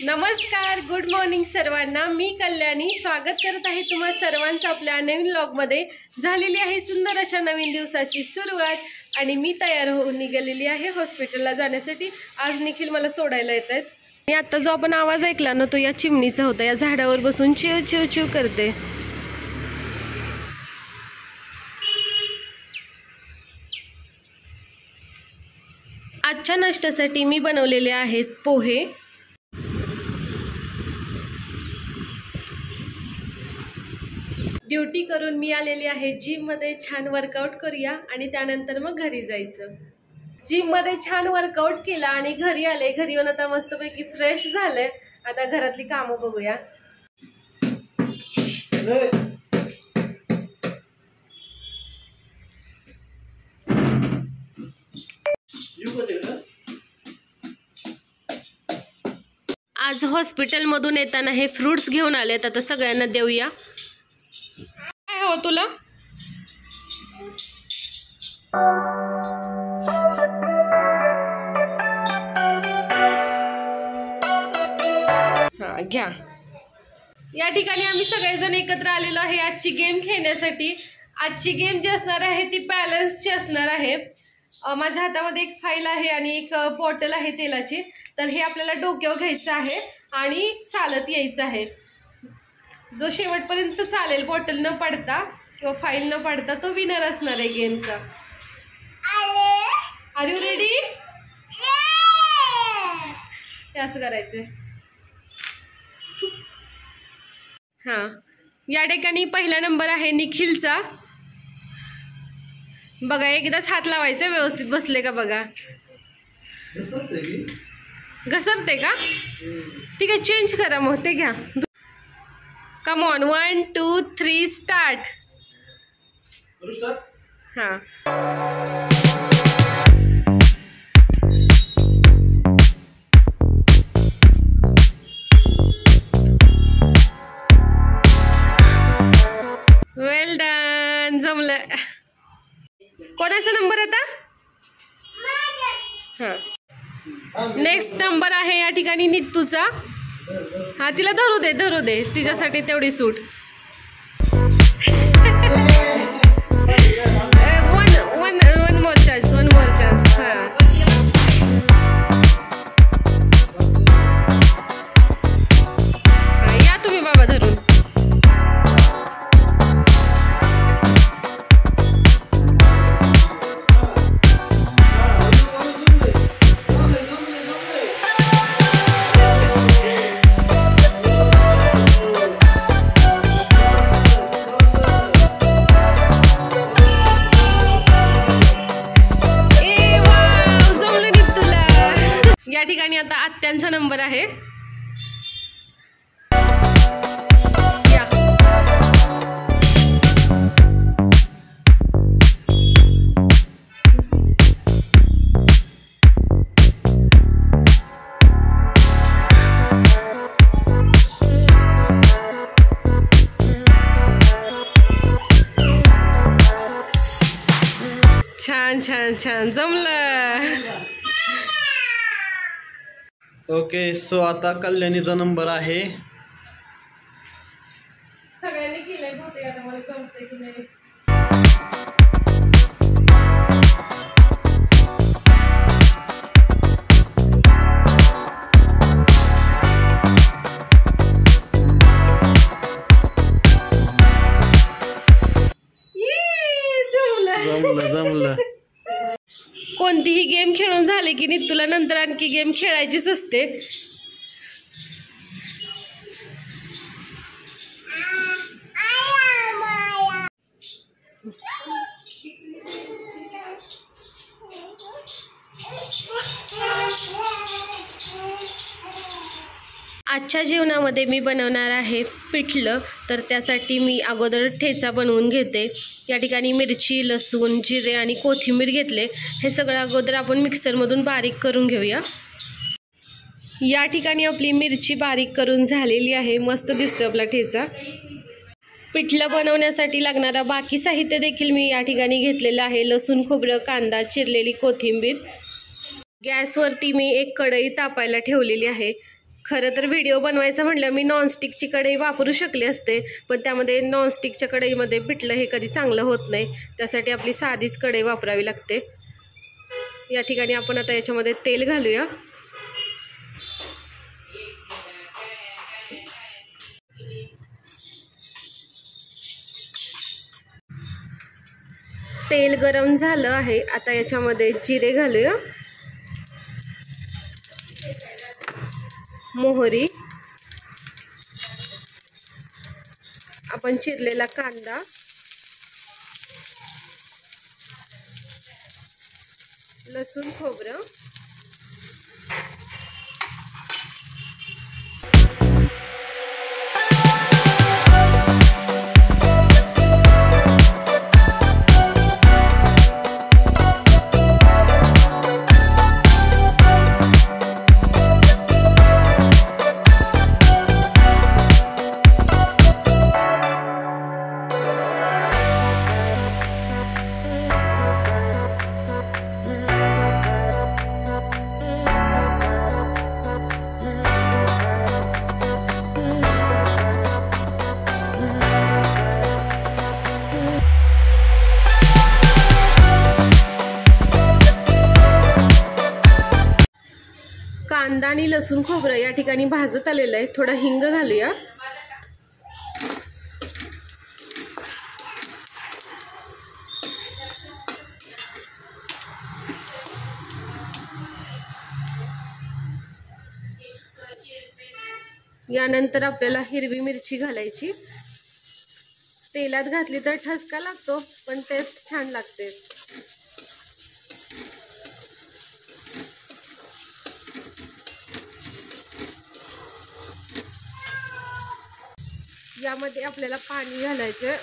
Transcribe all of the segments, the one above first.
नमस्कार, good morning सर्वांना। मी कल्याणी स्वागत करत आहे तुम्हा सर्वांचं आपल्या नवीन व्लॉगमध्ये। झालेली आहे सुंदर अशा नवीन दिवसाची सुरुवात आणि मी तयार होऊन निघालेली आहे हॉस्पिटलला जाण्यासाठी। आज निखिल मला सोडायला येत आहेत आणि आता जो आपण आवाज ऐकला ना तो या चिमणीचा होता। या झाडावर बसून चिव चिव चिव करते। आजच्या नाश्त्यासाठी मी बनवलेले आहेत पोहे। ड्यूटी करून मी आलेली आहे जिम मध्ये। छान वर्कआउट करूया आणि त्यानंतर मग घरी जायचं। जिम मध्ये छान वर्कआउट केला आणि घरी आले। घरी येऊन आता मस्तपैकी फ्रेश झाले। आता घरातली कामं बघूया। आज हॉस्पिटल मधून येताना हे फ्रुट्स घेऊन आलेत। आता सगळ्यांना देऊया। काय हो तुला? हा घ्या। या ठिकाणी आम्ही सगळेजण एकत्र आलेलो आहे आजची गेम खेळण्यासाठी। आजची गेम जी असणार आहे ती बॅलन्सची असणार आहे। माझ्या हातामध्ये एक फाईल आहे आणि एक बॉटल आहे तेलाची। तर हे आपल्याला डोक्यावर घ्यायचं आहे आणि चालत यायचं आहे। जो शेवटपर्यंत चालेल बॉटल न पडता किंवा फाईल न पडता तो विनर असणार आहे गेमचा। Are you ready? असं करायचंय। हा, या ठिकाणी पहिला नंबर आहे निखिलचा। बघा एकदाच हात लावायचा, व्यवस्थित बसले का बघा। घसरते का? ठीक आहे, चेंज करा मग ते घ्या। Come on, 1 2 3 start. हाँ वेल डन, जमलं। कोणाचा नंबर आता? हाँ, नेक्स्ट नंबर आहे या ठिकाणी नित्तूचा। हा, तिला धरू दे तिच्यासाठी तेवढी सूट। One more chance. हा, या तुम्ही बाबा धरून। या ठिकाणी आता आत्यांचा नंबर आहे। छान छान छान, जमलं। ओके, सो आता कल्याणीचा नंबर आहे। सगळ्यांनी केलंय बहुतेक, आता मला जमतंय की नाही। जमलं। कोणतीही गेम खेळून झाले की नित्तूला नंतर आणखी गेम खेळायचीच असते। आजच्या जेवणामध्ये मी बनवणार आहे पिठलं। तर त्यासाठी मी अगोदर ठेचा बनवून घेते। या ठिकाणी मिरची, लसूण, जिरे आणि कोथिंबीर घेतले। हे सगळं अगोदर आपण मिक्सरमधून बारीक करून घेऊया। या ठिकाणी आपली मिरची बारीक करून झालेली आहे। मस्त दिसतोय आपला ठेचा। पिठलं बनवण्यासाठी लागणारा बाकी साहित्य देखील मी या ठिकाणी घेतलेलं आहे। लसूण, खोबरं, कांदा, चिरलेली कोथिंबीर। गॅसवरती मी एक कढई तापायला ठेवलेली आहे। खरं तर व्हिडिओ बनवायचा म्हटलं मी नॉनस्टिकची कढई वापरू शकले असते, पण त्यामध्ये नॉनस्टिकच्या कढईमध्ये पिठलं हे कधी चांगलं होत नाही. त्यासाठी आपली साधीच कढई वापरावी लागते. या ठिकाणी आपण आता याच्यामध्ये तेल घालूया. तेल गरम झालं आहे. आता याच्यामध्ये जिरे घालूया, मोहरी, आपण चिरलेला कांदा, लसूण खोबरं, कांदा आणि लसूण खोबरं या ठिकाणी भाजत आलेलं आहे. थोडा हिंग घालूया. यानंतर आपल्याला हिरवी मिरची घालायची. तेलात घातली तर ठसका लागतो, पण टेस्ट छान लागते. यामध्ये आपल्याला पाणी घालायचं.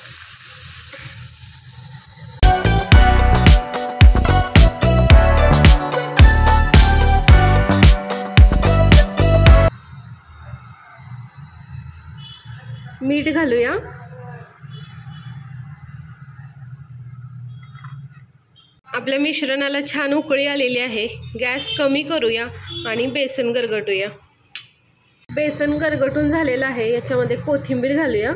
मीठ घालूया. आपल्या मिश्रणाला छान उकळी आलेली आहे. गॅस कमी करूया आणि बेसन गरगटूया. बेसन गरगटून झालेलं आहे. याच्यामध्ये कोथिंबीर घालूया.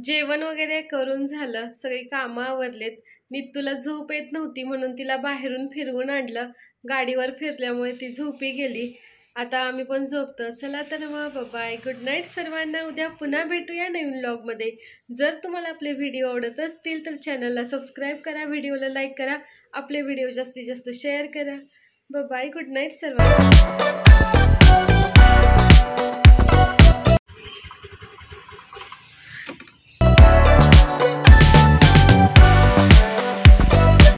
जेवण वगैरे करून झालं, सगळी कामं आवरलेत. नित्तूला झोप येत नव्हती म्हणून तिला बाहेरून फिरवून आणलं. गाडीवर फिरल्यामुळे ती झोपी गेली. आता आम्ही पण झोपतो. चला तर मग बाय, गुड नाईट सर्वांना. उद्या पुन्हा भेटूया नवीन व्लॉगमध्ये. जर तुम्हाला आपले व्हिडिओ आवडत असतील तर चॅनलला सबस्क्राईब करा, व्हिडिओला लाईक करा, आपले व्हिडिओ जास्तीत जास्त शेअर करा. बाय, गुड नाईट सर्वांना.